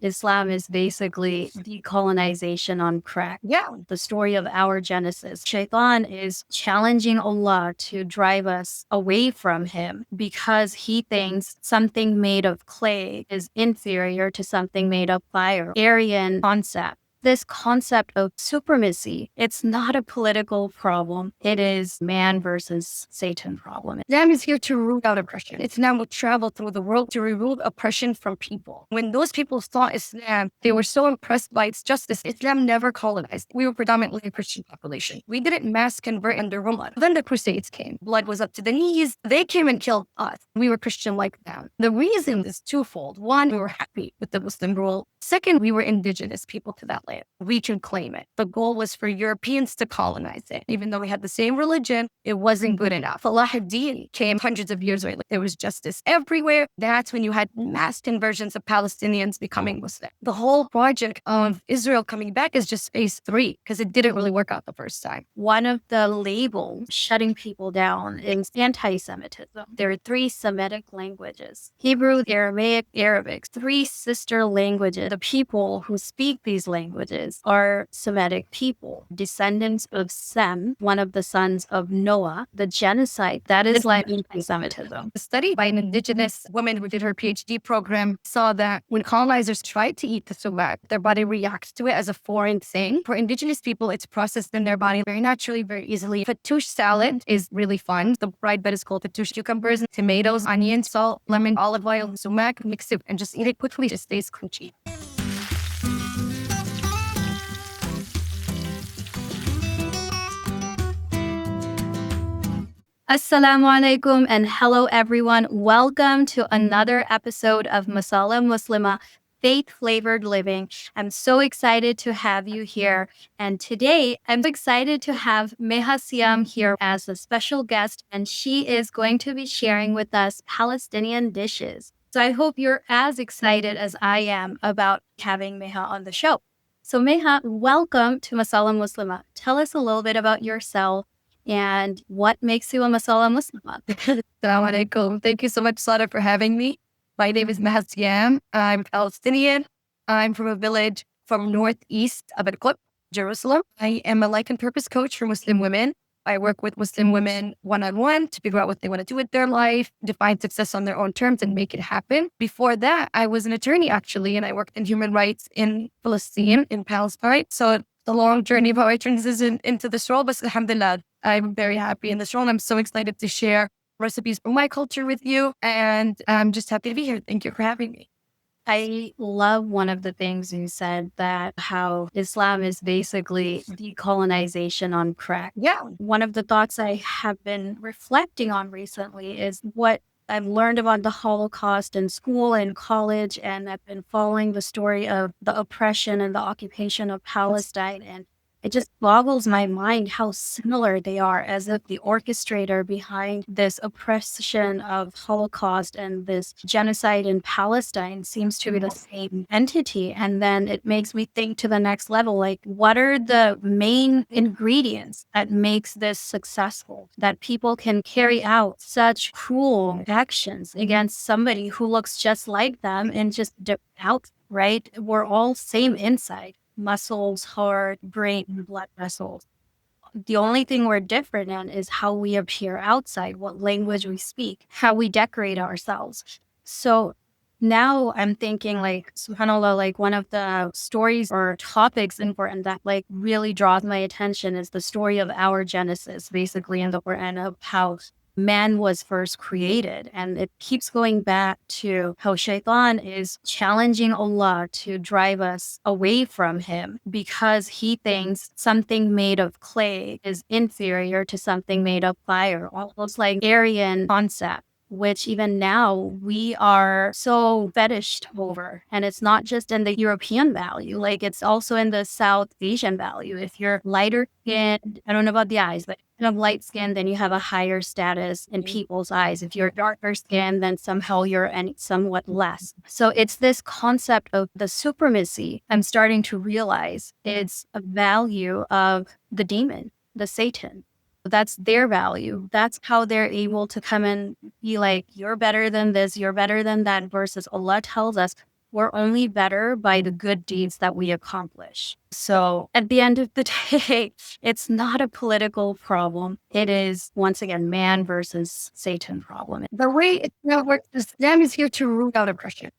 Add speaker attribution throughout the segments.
Speaker 1: Islam is basically decolonization on crack. Yeah, the story of our genesis. Shaitan is challenging Allah to drive us away from him because he thinks something made of clay is inferior to something made of fire. Aryan concept. This concept of supremacy, it's not a political problem. It is man versus Satan problem. Islam is here to root out oppression. Islam will travel through the world to remove oppression from people. When those people saw Islam, they were so impressed by its justice. Islam never colonized. We were predominantly a Christian population. We didn't mass convert under Umar. Then the Crusades came. Blood was up to the knees. They came and killed us. We were Christian like them. The reason is twofold. One, we were happy with the Muslim rule. Second, we were indigenous people to that land. We can claim it. The goal was for Europeans to colonize it. Even though we had the same religion, it wasn't good enough. Salahuddin came hundreds of years later. There was justice everywhere. That's when you had mass conversions of Palestinians becoming Muslim. The whole project of Israel coming back is just phase 3 because it didn't really work out the first time. One of the labels shutting people down is anti-Semitism. There are 3 Semitic languages: Hebrew, Aramaic, Arabic, 3 sister languages. The people who speak these languages are Semitic people, descendants of Sem, one of the sons of Noah. The genocide, that is like anti-Semitism. A study by an indigenous woman who did her PhD program saw that when colonizers tried to eat the sumac, their body reacts to it as a foreign thing. For indigenous people, it's processed in their body very naturally, very easily. Fattoush salad is really fun. The fried bread is called fattoush. Cucumbers, tomatoes, onions, salt, lemon, olive oil, sumac, mix it and just eat it quickly. It just stays crunchy. Assalamu alaikum and hello everyone. Welcome to another episode of Masala Muslima, faith-flavored living. I'm so excited to have you here. And today I'm excited to have Meha Siyam here as a special guest, and she is going to be sharing with us Palestinian dishes. So I hope you're as excited as I am about having Meha on the show. So Meha, welcome to Masala Muslima. Tell us a little bit about yourself and what makes you a Masala Muslima.
Speaker 2: Assalamu alaikum. Thank you so much, Sada, for having me. My name is Meha Siyam. I'm Palestinian. I'm from a village from northeast of al-Khattab, Jerusalem. I am a life and purpose coach for Muslim women. I work with Muslim women one-on-one to figure out what they want to do with their life, define success on their own terms, and make it happen. Before that, I was an attorney, actually, and I worked in human rights in Palestine, in Palestine. So the long journey of how I transitioned into this role, but alhamdulillah, I'm very happy in this role. And I'm so excited to share recipes from my culture with you. And I'm just happy to be here. Thank you for having me.
Speaker 1: I love one of the things you said, that how Islam is basically decolonization on crack. Yeah. One of the thoughts I have been reflecting on recently is what I've learned about the Holocaust in school and college, and I've been following the story of the oppression and the occupation of Palestine. And it just boggles my mind how similar they are, as if the orchestrator behind this oppression of Holocaust and this genocide in Palestine seems to be the same entity. And then it makes me think to the next level, like, what are the main ingredients that makes this successful, that people can carry out such cruel actions against somebody who looks just like them and just out, right? We're all same inside. Muscles, heart, brain, blood vessels. The only thing we're different in is how we appear outside, what language we speak, how we decorate ourselves. So now I'm thinking, like, subhanAllah, like one of the stories or topics important that like really draws my attention is the story of our genesis, basically in the Quran, of how man was first created. And it keeps going back to how Shaitan is challenging Allah to drive us away from him because he thinks something made of clay is inferior to something made of fire, almost like Aryan concept, which even now we are so fetished over. And it's not just in the European value, like it's also in the South Asian value. If you're lighter skinned, I don't know about the eyes, but kind of light skinned, then you have a higher status in people's eyes. If you're darker skinned, then somehow you're somewhat less. So it's this concept of the supremacy. I'm starting to realize it's a value of the demon, the Satan. That's their value. That's how they're able to come and be like, you're better than this, you're better than that, versus Allah tells us we're only better by the good deeds that we accomplish. So at the end of the day, it's not a political problem. It is, once again, man versus Satan problem.
Speaker 2: The way it now works, Islam is here to root out oppression.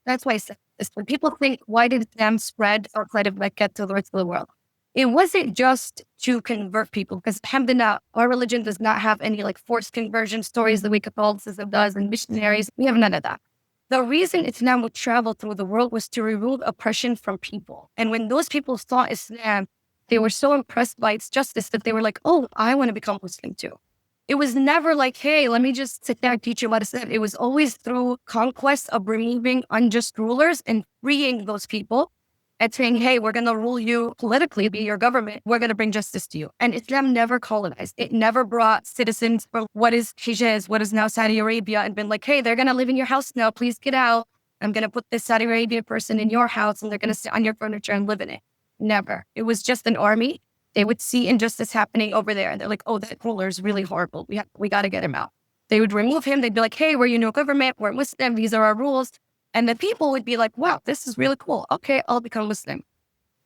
Speaker 2: That's why I said this. When people think, why did Islam spread outside of Mecca to the rest of the world? It wasn't just to convert people, because alhamdulillah, our religion does not have any like forced conversion stories the way Catholicism does and missionaries. We have none of that. The reason Islam would travel through the world was to remove oppression from people. And when those people saw Islam, they were so impressed by its justice that they were like, oh, I want to become Muslim too. It was never like, hey, let me just sit down and teach you about Islam. It was always through conquest of removing unjust rulers and freeing those people and saying, hey, we're going to rule you politically, be your government. We're going to bring justice to you. And Islam never colonized. It never brought citizens from what is Hijaz, what is now Saudi Arabia, and been like, hey, they're going to live in your house now. Please get out. I'm going to put this Saudi Arabian person in your house and they're going to sit on your furniture and live in it. Never. It was just an army. They would see injustice happening over there. And they're like, oh, that ruler is really horrible. We got to get him out. They would remove him. They'd be like, hey, we're your new government. We're Muslim. These are our rules. And the people would be like, wow, this is really cool. Okay, I'll become Muslim.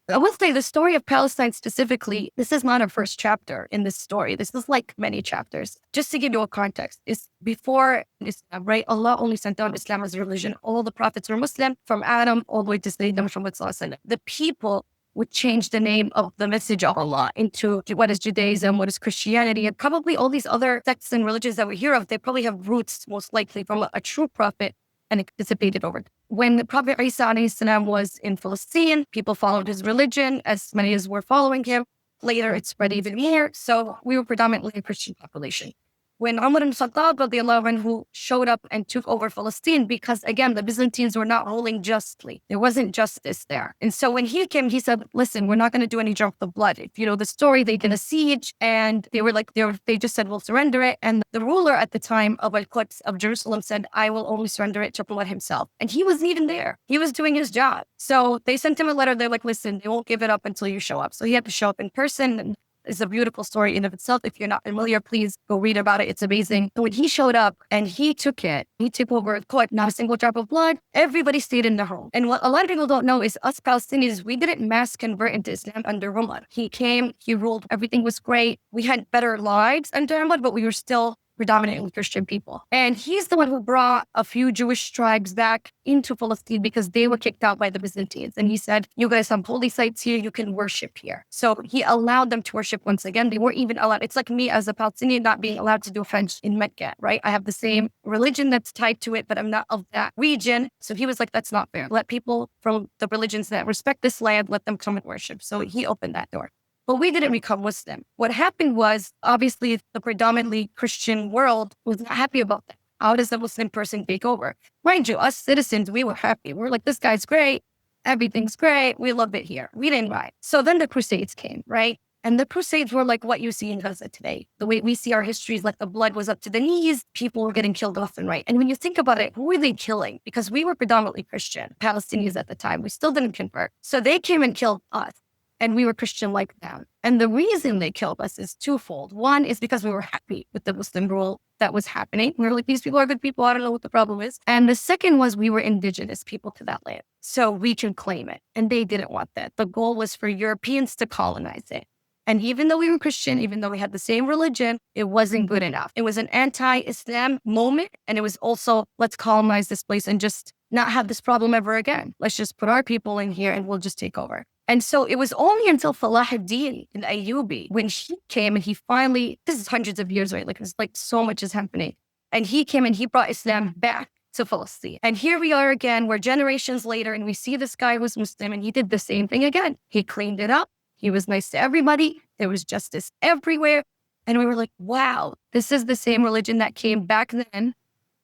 Speaker 2: I will say the story of Palestine specifically, this is not our first chapter in this story. This is like many chapters. Just to give you a context, it's before Islam, right? Allah only sent down Islam as a religion. All the prophets were Muslim, from Adam all the way to Sayyidina Muhammad sallallahu alaihi wasallam. The people would change the name of the message of Allah into what is Judaism, what is Christianity, and probably all these other sects and religions that we hear of. They probably have roots, most likely, from a true prophet, and it dissipated over. When the Prophet Isa alayhi salam was in Palestine, people followed his religion, as many as were following him. Later, it spread even more. So we were predominantly a Christian population. When Umar al-Khattab radiallahu anhu showed up and took over Palestine, because again, the Byzantines were not ruling justly. There wasn't justice there. And so when he came, he said, listen, we're not going to do any drop of blood. If you know the story, they did a siege and they were like, they just said, we'll surrender it. And the ruler at the time of al-Quds of Jerusalem said, I will only surrender it to Allah himself. And he wasn't even there. He was doing his job. So they sent him a letter. They're like, listen, they won't give it up until you show up. So he had to show up in person. And it's a beautiful story in of itself. If you're not familiar, please go read about it. It's amazing. So when he showed up and he took over not a single drop of blood. Everybody stayed in the home. And what a lot of people don't know is us Palestinians, we didn't mass convert into Islam under Umar. He came, he ruled, everything was great. We had better lives under Umar, but we were still predominantly Christian people. And he's the one who brought a few Jewish tribes back into Palestine because they were kicked out by the Byzantines. And he said, you guys have holy sites here, you can worship here. So he allowed them to worship once again. They weren't even allowed. It's like me as a Palestinian not being allowed to do Hajj in Mecca, right? I have the same religion that's tied to it, but I'm not of that region. So he was like, that's not fair. Let people from the religions that respect this land, let them come and worship. So he opened that door. But we didn't become Muslim. What happened was, obviously, the predominantly Christian world was not happy about that. How does a Muslim person take over? Mind you, us citizens, we were happy. We're like, this guy's great. Everything's great. We love it here. We didn't mind. So then the Crusades came, right? And the Crusades were like what you see in Gaza today. The way we see our history is like the blood was up to the knees. People were getting killed left and right. And when you think about it, who were they killing? Because we were predominantly Christian, Palestinians at the time. We still didn't convert. So they came and killed us. And we were Christian like them. And the reason they killed us is twofold. One is because we were happy with the Muslim rule that was happening. We were like, these people are good people. I don't know what the problem is. And the second was we were indigenous people to that land. So we can claim it. And they didn't want that. The goal was for Europeans to colonize it. And even though we were Christian, even though we had the same religion, it wasn't good enough. It was an anti-Islam moment. And it was also, let's colonize this place and just not have this problem ever again. Let's just put our people in here and we'll just take over. And so it was only until Salahuddin al-Ayyubi, when he came and he finally, this is hundreds of years, right? Like it's like so much is happening. And he came and he brought Islam back to Palestine. And here we are again, we're generations later, and we see this guy who's Muslim and he did the same thing again. He cleaned it up. He was nice to everybody. There was justice everywhere. And we were like, wow, this is the same religion that came back then.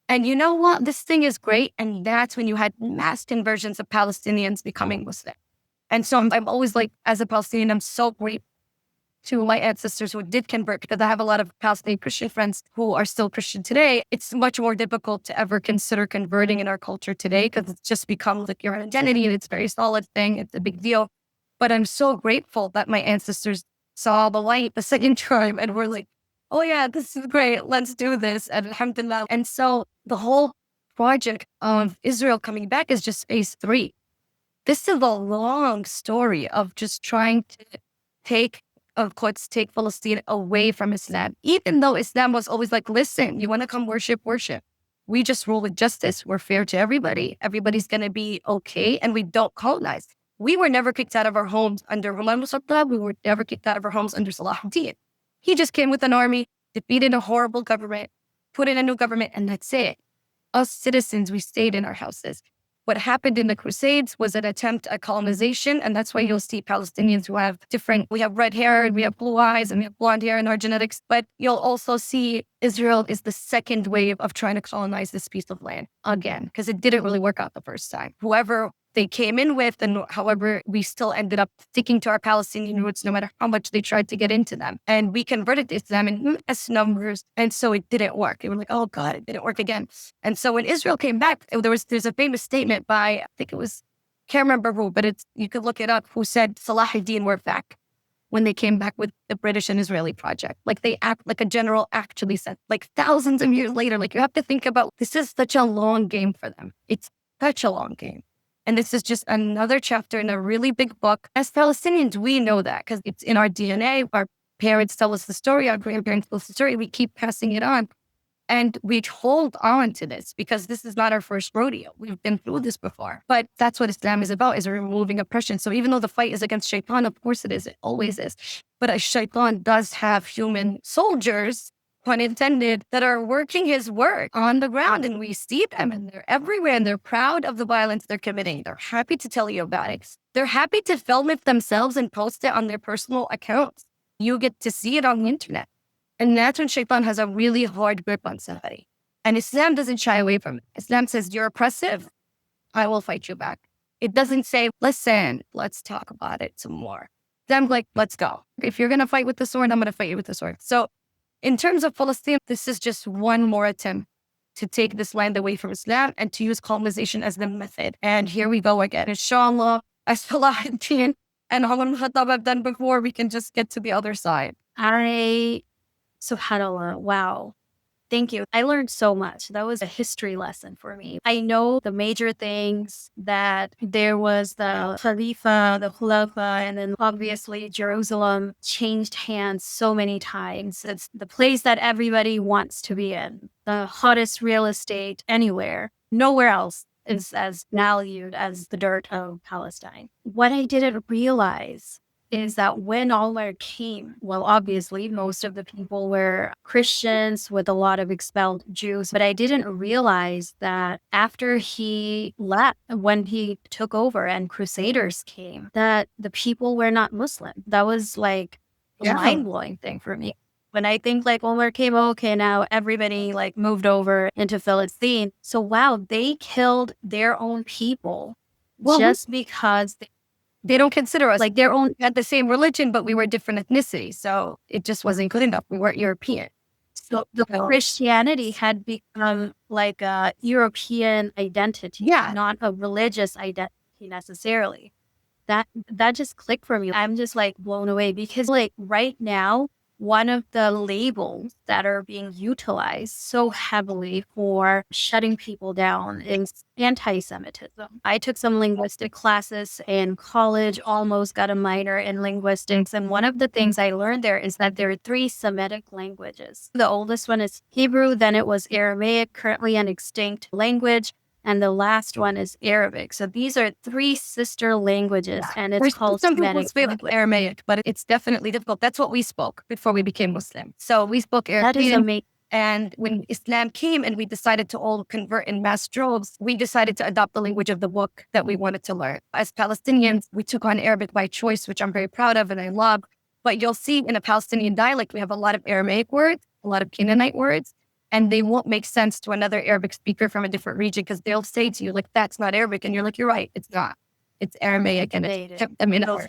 Speaker 2: And you know what? This thing is great. And that's when you had mass conversions of Palestinians becoming Muslim. And so I'm always like, as a Palestinian, I'm so grateful to my ancestors who did convert, because I have a lot of Palestinian Christian friends who are still Christian today. It's much more difficult to ever consider converting in our culture today because it's just become like your identity and it's a very solid thing. It's a big deal. But I'm so grateful that my ancestors saw the light the second time and were like, oh yeah, this is great. Let's do this. And alhamdulillah. And so the whole project of Israel coming back is just phase 3. This is a long story of just trying to take, of course, take Palestine away from Islam, even though Islam was always like, listen, you want to come worship, worship. We just rule with justice. We're fair to everybody. Everybody's going to be okay. And we don't colonize. We were never kicked out of our homes under Umar. We were never kicked out of our homes under Salahuddin. He just came with an army, defeated a horrible government, put in a new government, and that's it. Us citizens, we stayed in our houses. What happened in the Crusades was an attempt at colonization, and that's why you'll see Palestinians who have we have red hair, and we have blue eyes, and we have blonde hair in our genetics, but you'll also see Israel is the second wave of trying to colonize this piece of land again, because it didn't really work out the first time. Whoever they came in with, and however, we still ended up sticking to our Palestinian roots no matter how much they tried to get into them. And we converted to Islam in mass numbers, and so it didn't work. They were like, oh God, it didn't work again. And so when Israel came back, there's a famous statement by, I think it was, can't remember who, but you could look it up, who said Salahuddin were back when they came back with the British and Israeli project. Like they act like a general actually said, like thousands of years later, like you have to think about, this is such a long game for them. It's such a long game. And this is just another chapter in a really big book. As Palestinians, we know that because it's in our DNA. Our parents tell us the story. Our grandparents tell us the story. We keep passing it on. And we hold on to this because this is not our first rodeo. We've been through this before. But that's what Islam is about, is removing oppression. So even though the fight is against shaitan, of course it is. It always is. But a shaitan does have human soldiers, pun intended, that are working his work on the ground, and we see them, and they're everywhere, and they're proud of the violence they're committing. They're happy to tell you about it. They're happy to film it themselves and post it on their personal accounts. You get to see it on the internet. And that's when shaitan has a really hard grip on somebody. And Islam doesn't shy away from it. Islam says, you're oppressive, I will fight you back. It doesn't say, listen, let's talk about it some more. Islam's like, let's go. If you're going to fight with the sword, I'm going to fight you with the sword. So in terms of Palestine, this is just one more attempt to take this land away from Islam and to use colonization as the method. And here we go again. Inshallah, as Salahuddin and al-Khattab have done before, we can just get to the other side.
Speaker 1: Subhanallah, wow. Thank you. I learned so much. That was a history lesson for me. I know the major things, that there was the Khalifa, the Khulafa, and then obviously Jerusalem changed hands so many times. It's the place that everybody wants to be in, the hottest real estate anywhere. Nowhere else is as valued as the dirt of Palestine. What I didn't realize is that when Umar came, well, obviously, most of the people were Christians with a lot of expelled Jews. But I didn't realize that after he left, when he took over and Crusaders came, that the people were not Muslim. That was like a mind-blowing thing for me. When I think like Umar came, okay, now everybody like moved over into Palestine. So wow, they killed their own people just because
Speaker 2: they don't consider us like their own, had the same religion, but we were different ethnicity. So it just wasn't good enough. We weren't European.
Speaker 1: So the Christianity had become like a European identity, not a religious identity necessarily. That just clicked for me. I'm just like blown away because like right now, one of the labels that are being utilized so heavily for shutting people down is anti-Semitism. I took some linguistic classes in college, almost got a minor in linguistics. And one of the things I learned there is that there are 3 Semitic languages. The oldest one is Hebrew, then it was Aramaic, currently an extinct language. And the last one is Arabic. So these are 3 sister languages, and it's called Semitic.
Speaker 2: Aramaic, but it's definitely difficult. That's what we spoke before we became Muslim. So we spoke Arabic.
Speaker 1: That is amazing.
Speaker 2: And when Islam came and we decided to all convert in mass droves, we decided to adopt the language of the book that we wanted to learn. As Palestinians, we took on Arabic by choice, which I'm very proud of and I love. But you'll see in a Palestinian dialect, we have a lot of Aramaic words, a lot of Canaanite words. And they won't make sense to another Arabic speaker from a different region because they'll say to you, like, that's not Arabic. And you're like, you're right, it's not. It's Aramaic. And it's kept them in our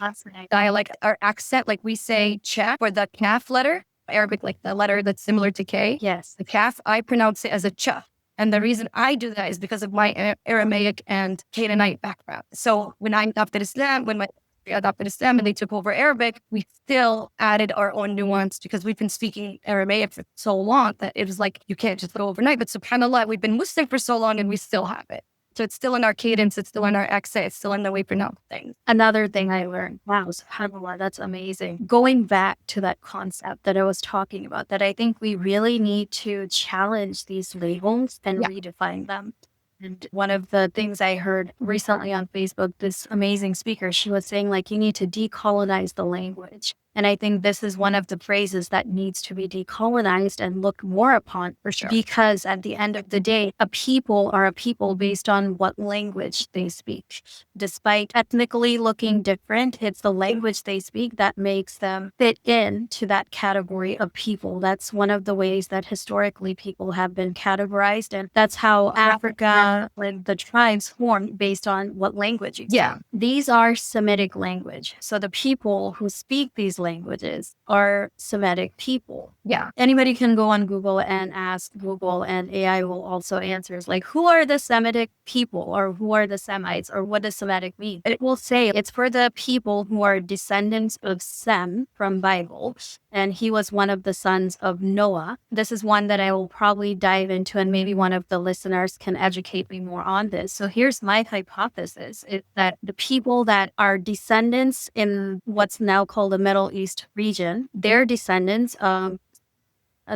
Speaker 2: dialect, our accent. Like we say cha for the kaf letter, Arabic, like the letter that's similar to K.
Speaker 1: Yes.
Speaker 2: The kaf, I pronounce it as a cha. And the reason I do that is because of my Aramaic and Canaanite background. So when I adopted Islam, when my adopted Islam and they took over Arabic, we still added our own nuance because we've been speaking Aramaic for so long that it was like, you can't just go overnight. But subhanAllah, we've been Muslim for so long and we still have it. So it's still in our cadence, it's still in our accent, it's still in the way we pronounce things.
Speaker 1: Another thing I learned, wow, subhanAllah, that's amazing. Going back to that concept that I was talking about, that I think we really need to challenge these labels and redefine them. And one of the things I heard recently on Facebook, this amazing speaker, she was saying, like, you need to decolonize the language. And I think this is one of the phrases that needs to be decolonized and looked more upon.
Speaker 2: For sure.
Speaker 1: Because at the end of the day, a people are a people based on what language they speak. Despite ethnically looking different, it's the language they speak that makes them fit into that category of people. That's one of the ways that historically people have been categorized. And that's how Africa and the tribes formed based on what language you speak. These are Semitic language. So the people who speak these languages are Semitic people. Anybody can go on Google and ask Google, and AI will also answer, like, who are the Semitic people, or who are the Semites, or what does Semitic mean? It will say it's for the people who are descendants of Sem from Bible, and he was one of the sons of Noah. This is one that I will probably dive into, and maybe one of the listeners can educate me more on this. So here's my hypothesis, is that the people that are descendants in what's now called the Middle East region, their descendants of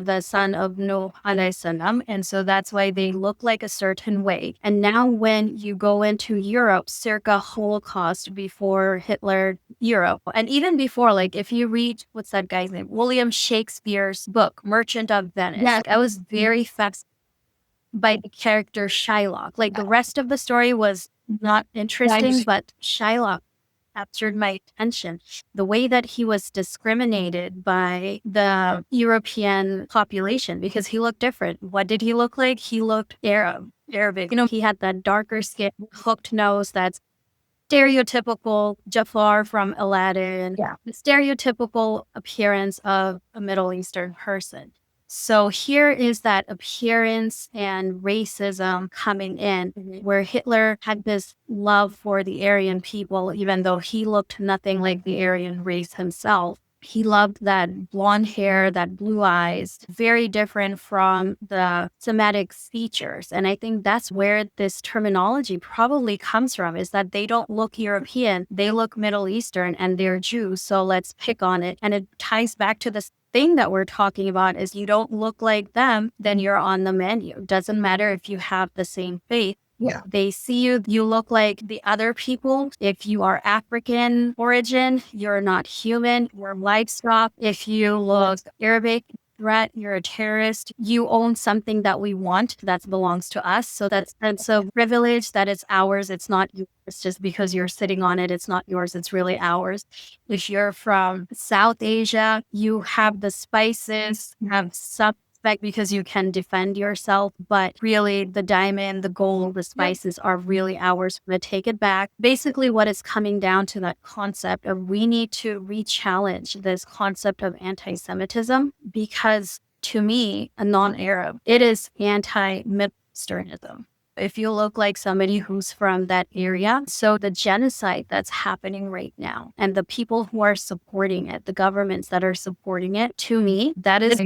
Speaker 1: the son of Noah alayhi salam, and so that's why they look like a certain way. And now when you go into Europe, circa Holocaust, before Hitler, Europe, and even before, like if you read, what's that guy's name? William Shakespeare's book, Merchant of Venice. I was very fascinated by the character Shylock. Like the rest of the story was not interesting, but Shylock captured my attention. The way that he was discriminated by the European population because he looked different. What did he look like? He looked Arabic. You know, he had that darker skin, hooked nose, that's stereotypical Jafar from Aladdin. The stereotypical appearance of a Middle Eastern person. So here is that appearance and racism coming in, where Hitler had this love for the Aryan people, even though he looked nothing like the Aryan race himself. He loved that blonde hair, that blue eyes, very different from the Semitic features. And I think that's where this terminology probably comes from, is that they don't look European, they look Middle Eastern, and they're Jews. So let's pick on it. And it ties back to this thing that we're talking about, is you don't look like them, then you're on the menu. Doesn't matter if you have the same faith. They see you look like the other people. If you are African origin, you're not human, you're livestock. If you look Arabic, threat, you're a terrorist. You own something that we want that belongs to us. So that's sense of privilege that it's ours. It's not yours just because you're sitting on it. It's not yours. It's really ours. If you're from South Asia, you have the spices, you have some because you can defend yourself, but really the diamond, the gold, the spices are really ours. We're going to take it back. Basically, what is coming down to that concept of we need to re-challenge this concept of anti-Semitism, because to me, a non-Arab, it is anti-Middle Easternism. If you look like somebody who's from that area, so the genocide that's happening right now and the people who are supporting it, the governments that are supporting it, to me, that is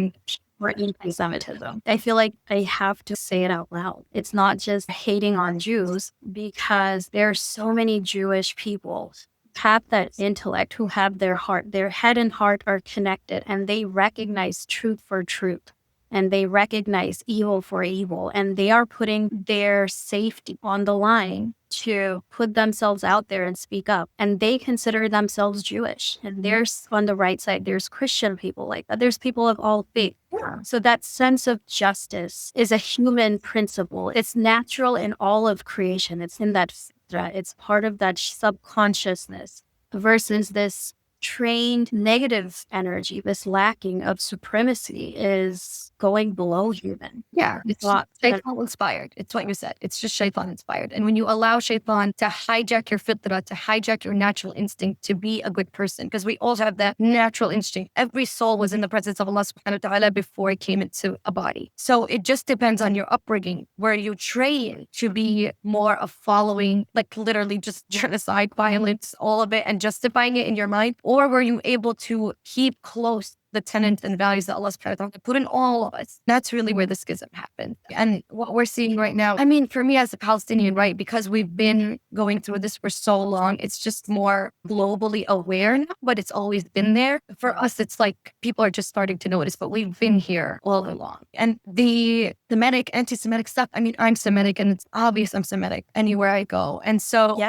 Speaker 1: or anti-Semitism. I feel like I have to say it out loud. It's not just hating on Jews, because there are so many Jewish people who have that intellect, who have their heart, their head and heart are connected, and they recognize truth for truth. And they recognize evil for evil, and they are putting their safety on the line to put themselves out there and speak up. And they consider themselves Jewish. And there's, on the right side, there's Christian people like that. There's people of all faith. So that sense of justice is a human principle. It's natural in all of creation. It's in that fitra. It's part of that subconsciousness, versus this trained negative energy, this lacking of supremacy is going below human.
Speaker 2: Yeah, it's shaitan inspired. It's what you said. It's just shaitan inspired. And when you allow shaitan to hijack your fitra, to hijack your natural instinct to be a good person, because we all have that natural instinct. Every soul was in the presence of Allah subhanahu wa ta'ala before it came into a body. So it just depends on your upbringing, where you train to be more of following, like literally just genocide, violence, all of it, and justifying it in your mind, or were you able to keep close the tenets and values that Allah subhanahu wa ta'ala put in all of us? That's really where the schism happened. And what we're seeing right now, I mean, for me as a Palestinian, right, because we've been going through this for so long, it's just more globally aware now, but it's always been there. For us, it's like people are just starting to notice, but we've been here all along. And the Semitic, anti-Semitic stuff, I mean, I'm Semitic and it's obvious I'm Semitic anywhere I go. And so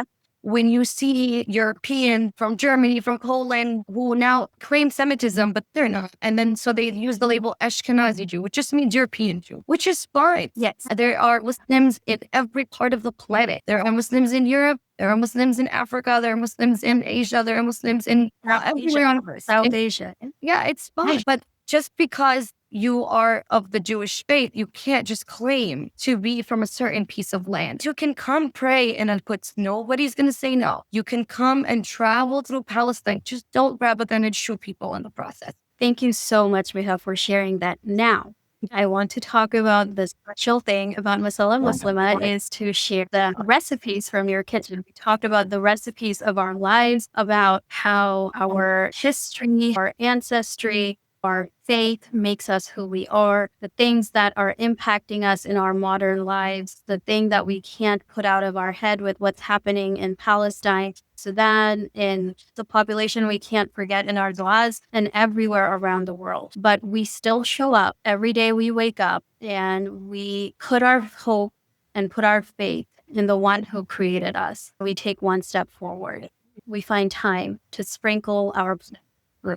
Speaker 2: when you see European from Germany, from Poland, who now claim Semitism, but they're not. And then so they use the label Ashkenazi Jew, which just means European Jew, which is fine. Yes. There are Muslims in every part of the planet. There are Muslims in Europe. There are Muslims in Africa. There are Muslims in Asia. There are Muslims in everywhere on Earth. South Asia. Yeah, it's fine. But just because you are of the Jewish faith, you can't just claim to be from a certain piece of land. You can come pray in Al-Quds. Nobody's going to say no. You can come and travel through Palestine. Just don't grab a gun and shoot people in the process.
Speaker 1: Thank you so much, Meha, for sharing that. Now, I want to talk about the special thing about Masala Muslima is to share the recipes from your kitchen. We talked about the recipes of our lives, about how our history, our ancestry, our faith makes us who we are, the things that are impacting us in our modern lives, the thing that we can't put out of our head with what's happening in Palestine, Sudan, in the population we can't forget in our du'as, and everywhere around the world. But we still show up every day we wake up and we put our hope and put our faith in the one who created us. We take one step forward. We find time to sprinkle our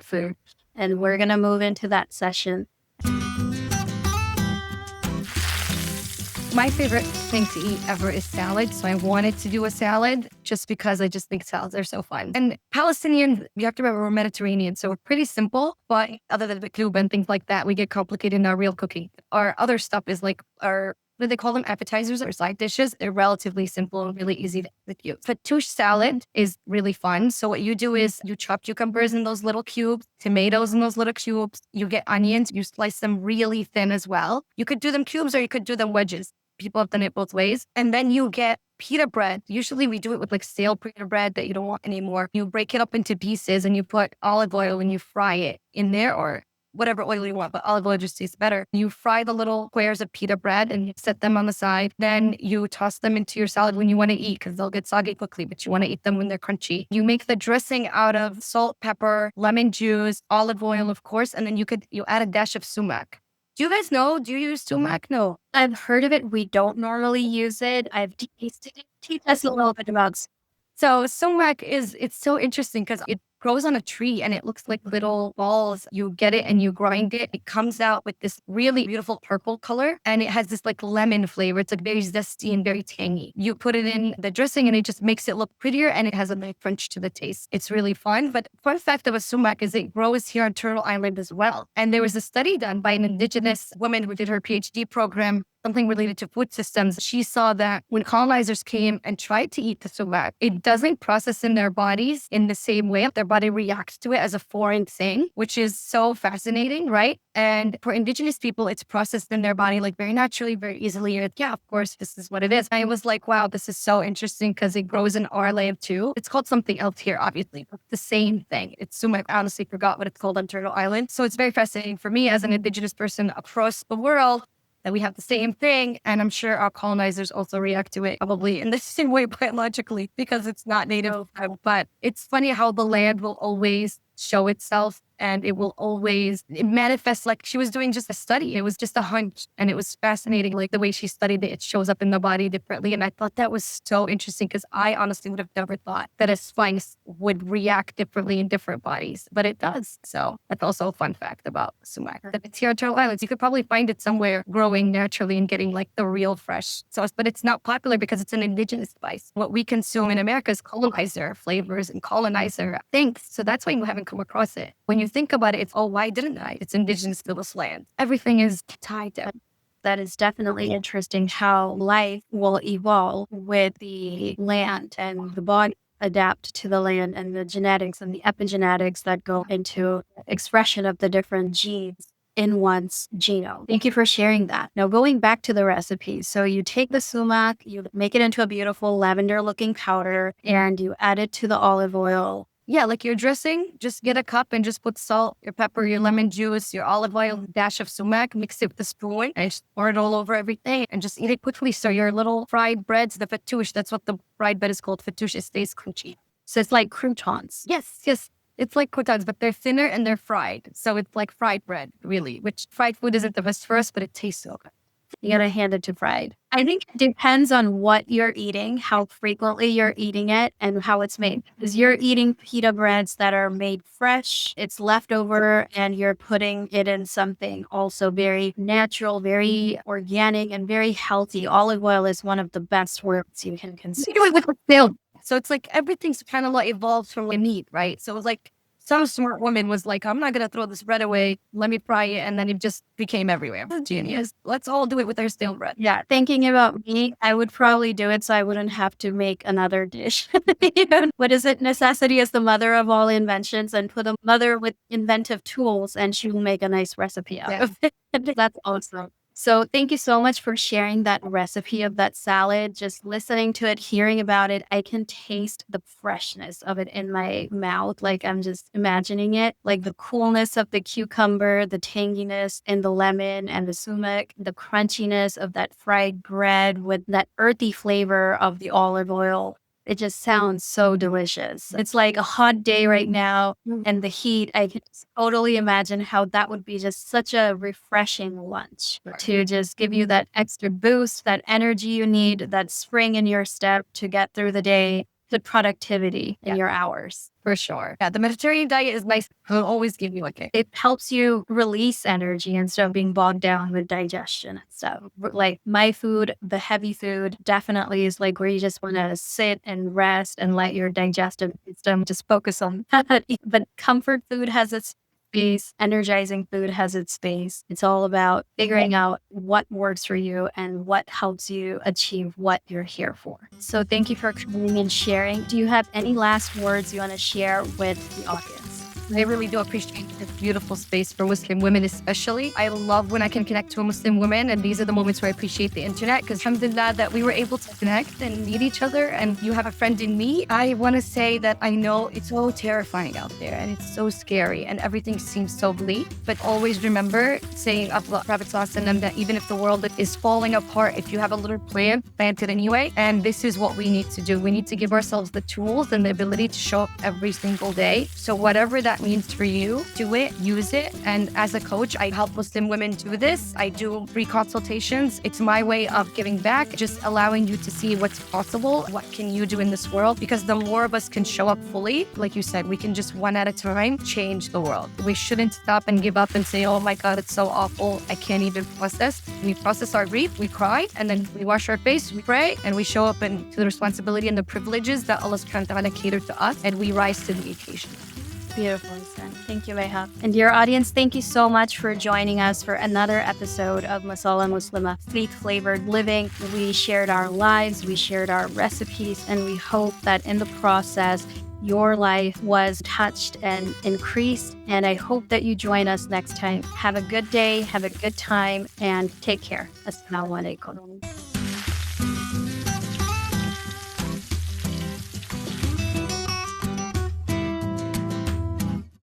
Speaker 1: food. And we're going to move into that session.
Speaker 2: My favorite thing to eat ever is salad. So I wanted to do a salad just because I just think salads are so fun. And Palestinians, you have to remember, we're Mediterranean. So we're pretty simple, but other than the cube and things like that, we get complicated in our real cooking. Our other stuff is like our, what do they call them? Appetizers or side dishes. They're relatively simple and really easy to execute. Fattoush salad is really fun. So what you do is you chop cucumbers in those little cubes, tomatoes in those little cubes. You get onions, you slice them really thin as well. You could do them cubes or you could do them wedges. People have done it both ways. And then you get pita bread. Usually we do it with like stale pita bread that you don't want anymore. You break it up into pieces and you put olive oil and you fry it in there, or whatever oil you want, but olive oil just tastes better. You fry the little squares of pita bread and you set them on the side. Then you toss them into your salad when you want to eat, because they'll get soggy quickly, but you want to eat them when they're crunchy. You make the dressing out of salt, pepper, lemon juice, olive oil, of course, and then you add a dash of sumac. Do you guys know? Do you use sumac? No.
Speaker 1: I've heard of it. We don't normally use it. I've tasted it. Teach us a little bit about.
Speaker 2: So sumac it's so interesting because it grows on a tree and it looks like little balls. You get it and you grind it. It comes out with this really beautiful purple color and it has this like lemon flavor. It's like very zesty and very tangy. You put it in the dressing and it just makes it look prettier and it has a nice crunch to the taste. It's really fun. But fun fact about sumac is it grows here on Turtle Island as well. And there was a study done by an indigenous woman who did her PhD program, something related to food systems. She saw that when colonizers came and tried to eat the sumac, it doesn't process in their bodies in the same way. Their body reacts to it as a foreign thing, which is so fascinating, right? And for indigenous people, it's processed in their body like very naturally, very easily. And yeah, of course, this is what it is. I was like, wow, this is so interesting because it grows in our land too. It's called something else here, obviously, but the same thing. It's sumac. I honestly forgot what it's called on Turtle Island. So it's very fascinating for me as an indigenous person across the world that we have the same thing. And I'm sure our colonizers also react to it probably in the same way biologically because it's not native. But it's funny how the land will always show itself and it manifests like she was doing just a study. It was just a hunch, and it was fascinating. Like the way she studied it, it shows up in the body differently. And I thought that was so interesting because I honestly would have never thought that a spice would react differently in different bodies, but it does. So that's also a fun fact about sumac. That it's here on Turtle Islands. You could probably find it somewhere growing naturally and getting like the real fresh sauce, but it's not popular because it's an indigenous spice. What we consume in America is colonizer flavors and colonizer things. So that's why you haven't come across it. When you think about it, it's, oh, why didn't I? It's indigenous to this land. Everything is tied to.
Speaker 1: That is definitely interesting how life will evolve with the land and the body adapt to the land and the genetics and the epigenetics that go into expression of the different genes in one's genome. Thank you for sharing that. Now, going back to the recipe. So you take the sumac, you make it into a beautiful lavender looking powder, and you add it to the olive oil.
Speaker 2: Yeah, like your dressing, just get a cup and just put salt, your pepper, your lemon juice, your olive oil, dash of sumac, mix it with a spoon, and just pour it all over everything and just eat it quickly. So your little fried breads, the fattoush, that's what the fried bread is called, fattoush, it stays crunchy.
Speaker 1: So it's like croutons.
Speaker 2: Yes. It's like croutons, but they're thinner and they're fried. So it's like fried bread, really, which fried food isn't the best for us, but it tastes so good.
Speaker 1: You gotta hand it to fried. I think it depends on what you're eating, how frequently you're eating it, and how it's made. Because you're eating pita breads that are made fresh, it's leftover, and you're putting it in something also very natural, very organic, and very healthy. Olive oil is one of the best words you can consume.
Speaker 2: You do it with the sale. So it's like everything's kind of like evolved from meat, right? So it's like some smart woman was like, I'm not going to throw this bread away. Let me fry it. And then it just became everywhere. Genius. Let's all do it with our stale bread.
Speaker 1: Yeah. Thinking about me, I would probably do it so I wouldn't have to make another dish. What is it? Necessity is the mother of all inventions, and put a mother with inventive tools and she will make a nice recipe out of it. That's awesome. So thank you so much for sharing that recipe of that salad. Just listening to it, hearing about it, I can taste the freshness of it in my mouth. Like I'm just imagining it, like the coolness of the cucumber, the tanginess in the lemon and the sumac, the crunchiness of that fried bread with that earthy flavor of the olive oil. It just sounds so delicious. It's like a hot day right now and the heat. I can totally imagine how that would be just such a refreshing lunch to just give you that extra boost, that energy you need, that spring in your step to get through the day, the productivity in your hours.
Speaker 2: For sure. Yeah, the Mediterranean diet is nice. It'll always give you a kick.
Speaker 1: It helps you release energy instead of being bogged down with digestion and stuff. Like my food, the heavy food, definitely is like where you just want to sit and rest and let your digestive system just focus on that. But comfort food has its space. Energizing food has its space. It's all about figuring out what works for you and what helps you achieve what you're here for. So thank you for coming and sharing. Do you have any last words you want to share with the audience?
Speaker 2: I really do appreciate this beautiful space for Muslim women, especially. I love when I can connect to a Muslim woman, and these are the moments where I appreciate the internet, because alhamdulillah that we were able to connect and meet each other, and you have a friend in me. I want to say that I know it's so terrifying out there, and it's so scary, and everything seems so bleak, but always remember saying of the Prophet ﷺ that even if the world is falling apart, if you have a little plant it anyway, and this is what we need to do. We need to give ourselves the tools and the ability to show up every single day. So whatever that means for you, do it, use it. And as a coach, I help Muslim women do this. I do free consultations. It's my way of giving back, just allowing you to see what's possible. What can you do in this world? Because the more of us can show up fully, like you said, we can just one at a time change the world. We shouldn't stop and give up and say, oh my God, it's so awful. I can't even process. We process our grief, we cry, and then we wash our face, we pray, and we show up into the responsibility and the privileges that Allah subhanahu wa ta'ala catered to us, and we rise to the occasion.
Speaker 1: Beautifully said. Thank you, Meha. And dear audience, thank you so much for joining us for another episode of Masala Muslima, faith-flavored living. We shared our lives, we shared our recipes, and we hope that in the process, your life was touched and increased. And I hope that you join us next time. Have a good day, have a good time, and take care. Assalamu alaikum.